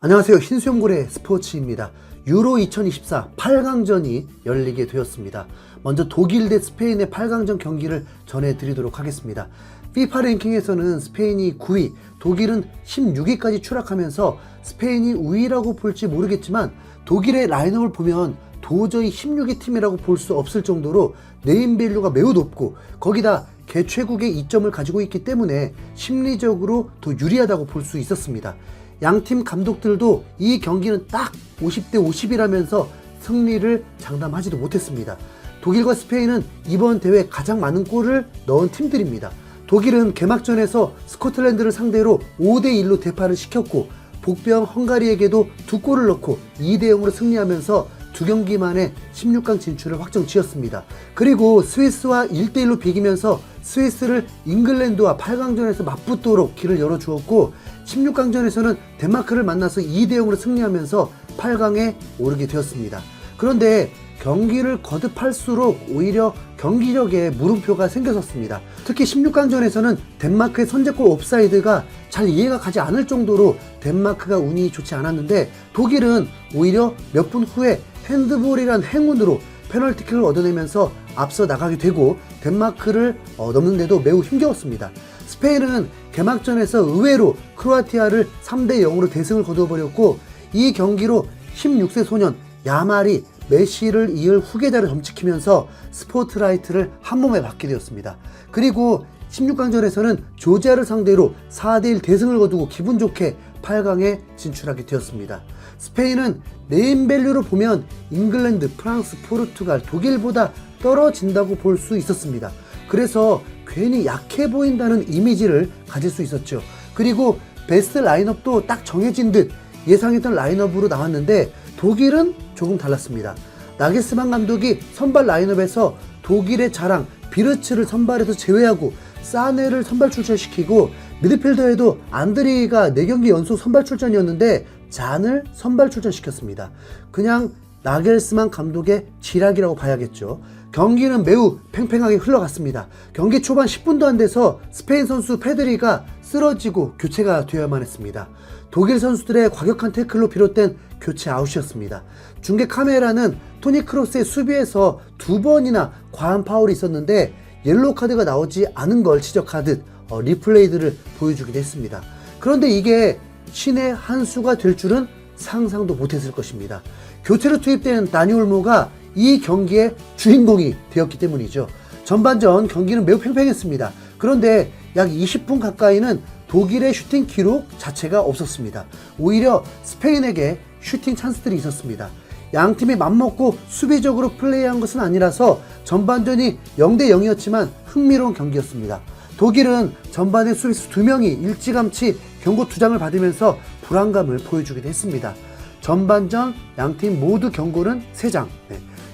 안녕하세요. 흰수염고래 스포츠입니다. 유로 2024 8강전이 열리게 되었습니다. 먼저 독일 대 스페인의 8강전 경기를 전해드리도록 하겠습니다. FIFA 랭킹에서는 스페인이 9위, 독일은 16위까지 추락하면서 스페인이 우위라고 볼지 모르겠지만 독일의 라인업을 보면 도저히 16위 팀이라고 볼 수 없을 정도로 네임밸류가 매우 높고 거기다 개최국의 이점을 가지고 있기 때문에 심리적으로 더 유리하다고 볼 수 있었습니다. 양팀 감독들도 이 경기는 딱 50대 50이라면서 승리를 장담하지도 못했습니다. 독일과 스페인은 이번 대회 가장 많은 골을 넣은 팀들입니다. 독일은 개막전에서 스코틀랜드를 상대로 5대1로 대파를 시켰고 복병 헝가리에게도 2골을 넣고 2대0으로 승리하면서 두 경기 만에 16강 진출을 확정 지었습니다. 그리고 스위스와 1대1로 비기면서 스위스를 잉글랜드와 8강전에서 맞붙도록 길을 열어주었고 16강전에서는 덴마크를 만나서 2대0으로 승리하면서 8강에 오르게 되었습니다. 그런데 경기를 거듭할수록 오히려 경기력에 물음표가 생겼었습니다. 특히 16강전에서는 덴마크의 선제골 옵사이드가 잘 이해가 가지 않을 정도로 덴마크가 운이 좋지 않았는데 독일은 오히려 몇 분 후에 핸드볼이란 행운으로 페널티킥을 얻어내면서 앞서 나가게 되고 덴마크를 넘는데도 매우 힘겨웠습니다. 스페인은 개막전에서 의외로 크로아티아를 3대0으로 대승을 거두어버렸고 이 경기로 16세 소년 야말이 메시를 이을 후계자를 점찍히면서 스포트라이트를 한몸에 받게 되었습니다. 그리고 16강전에서는 조지아를 상대로 4대1 대승을 거두고 기분 좋게 8강에 진출하게 되었습니다. 스페인은 네임밸류로 보면 잉글랜드, 프랑스, 포르투갈, 독일보다 떨어진다고 볼 수 있었습니다. 그래서 괜히 약해 보인다는 이미지를 가질 수 있었죠. 그리고 베스트 라인업도 딱 정해진 듯 예상했던 라인업으로 나왔는데 독일은 조금 달랐습니다. 나겔스만 감독이 선발 라인업에서 독일의 자랑 비르츠를 선발에서 제외하고 사네를 선발 출전시키고 미드필더에도 안드리가 4경기 연속 선발 출전이었는데 잔을 선발 출전시켰습니다. 그냥 나겔스만 감독의 지략이라고 봐야겠죠. 경기는 매우 팽팽하게 흘러갔습니다. 경기 초반 10분도 안 돼서 스페인 선수 페드리가 쓰러지고 교체가 되어야만 했습니다. 독일 선수들의 과격한 태클로 비롯된 교체 아웃이었습니다. 중계 카메라는 토니 크로스의 수비에서 2번이나 과한 파울이 있었는데 옐로우 카드가 나오지 않은 걸 지적하듯 리플레이들을 보여주기도 했습니다. 그런데 이게 신의 한 수가 될 줄은 상상도 못했을 것입니다. 교체로 투입된 다니 올모가 이 경기의 주인공이 되었기 때문이죠. 전반전 경기는 매우 팽팽했습니다. 그런데 약 20분 가까이는 독일의 슈팅 기록 자체가 없었습니다. 오히려 스페인에게 슈팅 찬스들이 있었습니다. 양팀이 맘먹고 수비적으로 플레이한 것은 아니라서 전반전이 0대0이었지만 흥미로운 경기였습니다. 독일은 전반에 수비수 2명이 일찌감치 경고 2장을 받으면서 불안감을 보여주기도 했습니다. 전반전 양팀 모두 경고는 3장.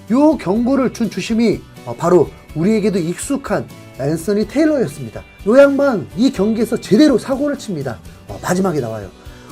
이 경고를 준 주심이 바로 우리에게도 익숙한 앤서니 테일러였습니다. 이 양반 이 경기에서 제대로 사고를 칩니다. 마지막에 나와요.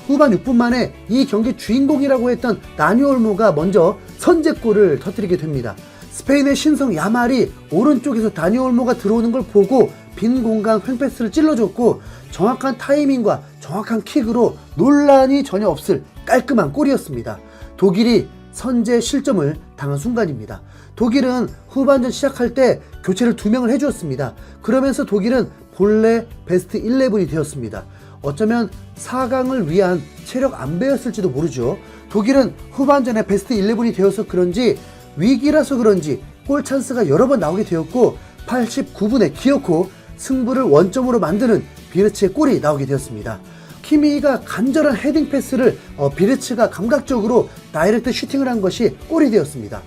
후반 6분 만에 이 경기 주인공이라고 했던 다니 올모가 먼저 선제골을 터뜨리게 됩니다. 스페인의 신성 야말이 오른쪽에서 다니 올모가 들어오는 걸 보고 빈 공간 횡패스를 찔러줬고 정확한 타이밍과 정확한 킥으로 논란이 전혀 없을 깔끔한 골이었습니다. 독일이 선제 실점을 당한 순간입니다. 독일은 후반전 시작할 때 교체를 2명을 해주었습니다. 그러면서 독일은 본래 베스트 11이 되었습니다. 어쩌면 4강을 위한 체력 안배였을지도 모르죠. 독일은 후반전에 베스트 11이 되어서 그런지 위기라서 그런지 골 찬스가 여러 번 나오게 되었고 89분에 기어코 승부를 원점으로 만드는 비르츠의 골이 나오게 되었습니다. 키미가 간절한 헤딩 패스를 비르츠가 감각적으로 다이렉트 슈팅을 한 것이 골이 되었습니다.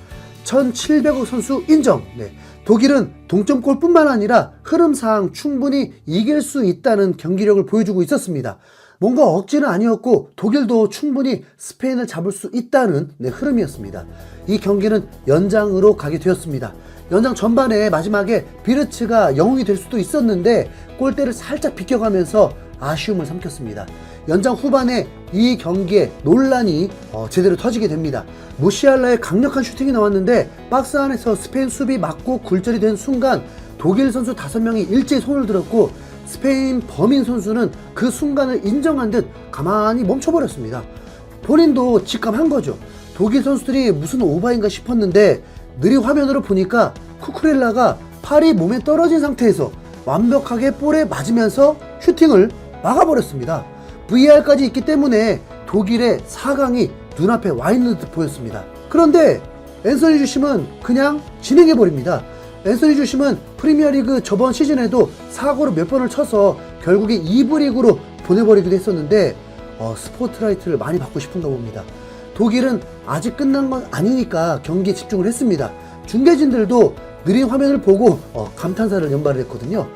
1700억 선수 인정. 독일은 동점골뿐만 아니라 흐름상 충분히 이길 수 있다는 경기력을 보여주고 있었습니다. 뭔가 억지는 아니었고 독일도 충분히 스페인을 잡을 수 있다는 흐름이었습니다. 이 경기는 연장으로 가게 되었습니다. 연장 전반에 마지막에 비르츠가 영웅이 될 수도 있었는데 골대를 살짝 비껴가면서 아쉬움을 삼켰습니다. 연장 후반에 이 경기에 논란이 제대로 터지게 됩니다. 무시알라의 강력한 슈팅이 나왔는데 박스 안에서 스페인 수비 맞고 굴절이 된 순간 독일 선수 5명이 일제히 손을 들었고 스페인 범인 선수는 그 순간을 인정한 듯 가만히 멈춰버렸습니다. 본인도 직감한 거죠. 독일 선수들이 무슨 오바인가 싶었는데 느린 화면으로 보니까 쿠쿠렐라가 팔이 몸에 떨어진 상태에서 완벽하게 볼에 맞으면서 슈팅을 막아버렸습니다. VR까지 있기 때문에 독일의 4강이 눈앞에 와 있는 듯 보였습니다. 그런데 앤서니 주심은 그냥 진행해버립니다. 앤서니 주심은 프리미어리그 저번 시즌에도 사고를 몇 번을 쳐서 결국에 2부 리그로 보내버리기도 했었는데 스포트라이트를 많이 받고 싶은가 봅니다. 독일은 아직 끝난 건 아니니까 경기에 집중을 했습니다. 중계진들도 느린 화면을 보고 감탄사를 연발을 했거든요.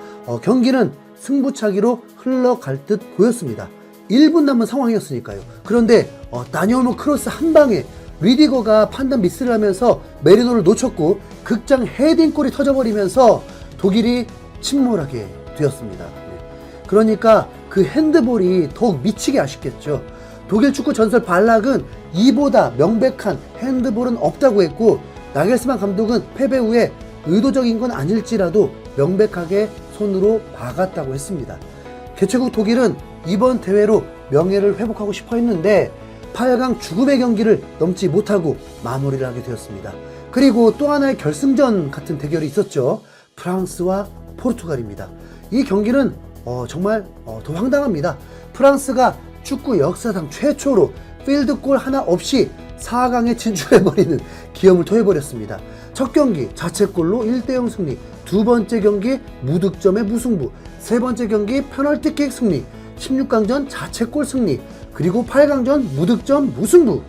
경기는 승부차기로 흘러갈 듯 보였습니다. 1분 남은 상황이었으니까요. 그런데 다니올모 크로스 한 방에 리디거가 판단 미스를 하면서 메리노를 놓쳤고 극장 헤딩골이 터져버리면서 독일이 침몰하게 되었습니다. 그러니까 그 핸드볼이 더욱 미치게 아쉽겠죠. 독일 축구 전설 발락은 이보다 명백한 핸드볼은 없다고 했고, 나겔스만 감독은 패배 후에 의도적인 건 아닐지라도 명백하게 손으로 박았다고 했습니다. 개최국 독일은 이번 대회로 명예를 회복하고 싶어 했는데 8강 죽음의 경기를 넘지 못하고 마무리를 하게 되었습니다. 그리고 또 하나의 결승전 같은 대결이 있었죠. 프랑스와 포르투갈입니다. 이 경기는 정말 더 황당합니다. 프랑스가 축구 역사상 최초로 필드골 하나 없이 4강에 진출해버리는 기염을 토해버렸습니다. 첫 경기 자책골로 1대0 승리, 두 번째 경기 무득점의 무승부, 세 번째 경기 페널티킥 승리, 16강전 자책골 승리, 그리고 8강전 무득점 무승부,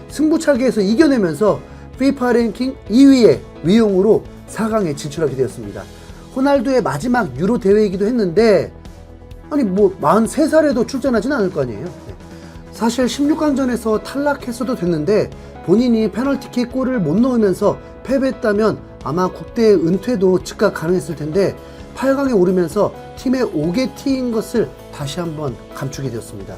승부차기에서 이겨내면서 FIFA 랭킹 2위의 위용으로 4강에 진출하게 되었습니다. 호날두의 마지막 유로 대회이기도 했는데 아니 43살에도 출전하진 않을 거 아니에요. 사실 16강전에서 탈락했어도 됐는데 본인이 페널티킥 골을 못 넣으면서 패배했다면 아마 국대 은퇴도 즉각 가능했을 텐데 8강에 오르면서 팀의 5개티인 것을 다시 한번 감추게 되었습니다.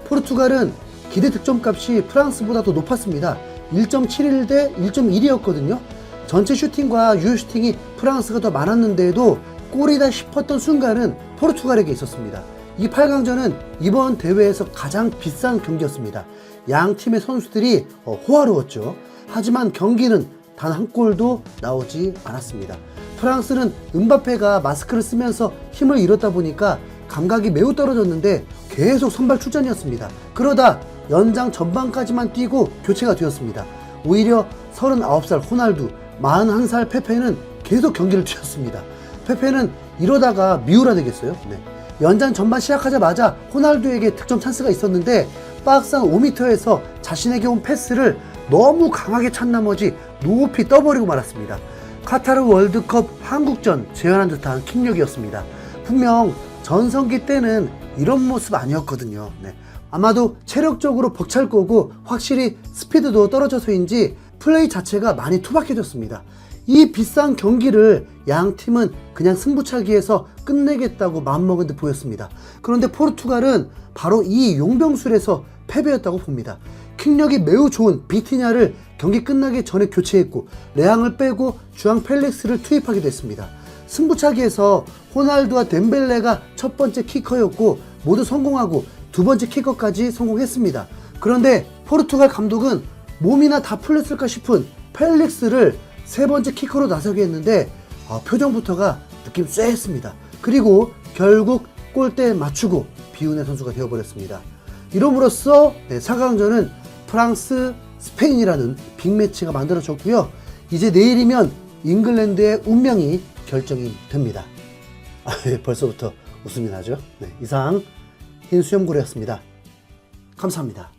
포르투갈은 기대 득점값이 프랑스보다 더 높았습니다. 1.71 대 1.1이었거든요. 전체 슈팅과 유효 슈팅이 프랑스가 더 많았는데도 골이다 싶었던 순간은 포르투갈에게 있었습니다. 이 8강전은 이번 대회에서 가장 비싼 경기였습니다. 양 팀의 선수들이 호화로웠죠. 하지만 경기는 단 한 골도 나오지 않았습니다. 프랑스는 음바페가 마스크를 쓰면서 힘을 잃었다 보니까 감각이 매우 떨어졌는데 계속 선발 출전이었습니다. 그러다 연장 전반까지만 뛰고 교체가 되었습니다. 오히려 39살 호날두, 41살 페페는 계속 경기를 뛰었습니다. 페페는 이러다가 미우라 되겠어요. 연장 전반 시작하자마자 호날두에게 득점 찬스가 있었는데 박스 안 5m에서 자신에게 온 패스를 너무 강하게 찬 나머지 높이 떠버리고 말았습니다. 카타르 월드컵 한국전 재현한 듯한 킥력이었습니다. 분명 전성기 때는 이런 모습 아니었거든요. 아마도 체력적으로 벅찰 거고 확실히 스피드도 떨어져서인지 플레이 자체가 많이 투박해졌습니다. 이 비싼 경기를 양 팀은 그냥 승부차기에서 끝내겠다고 마음먹은 듯 보였습니다. 그런데 포르투갈은 바로 이 용병술에서 패배였다고 봅니다. 킥력이 매우 좋은 비티냐를 경기 끝나기 전에 교체했고 레앙을 빼고 주앙 펠릭스를 투입하기도 했습니다. 승부차기에서 호날두와 덴벨레가 첫 번째 키커였고 모두 성공하고 두 번째 키커까지 성공했습니다. 그런데 포르투갈 감독은 몸이나 다 풀렸을까 싶은 펠릭스를 세 번째 키커로 나서게 했는데 표정부터가 느낌 쎄했습니다. 그리고 결국 골대 맞추고 비운의 선수가 되어버렸습니다. 이름으로써 4강전은 프랑스, 스페인이라는 빅매치가 만들어졌고요. 이제 내일이면 잉글랜드의 운명이 결정이 됩니다. 벌써부터 웃음이 나죠? 이상 흰수염고래였습니다. 감사합니다.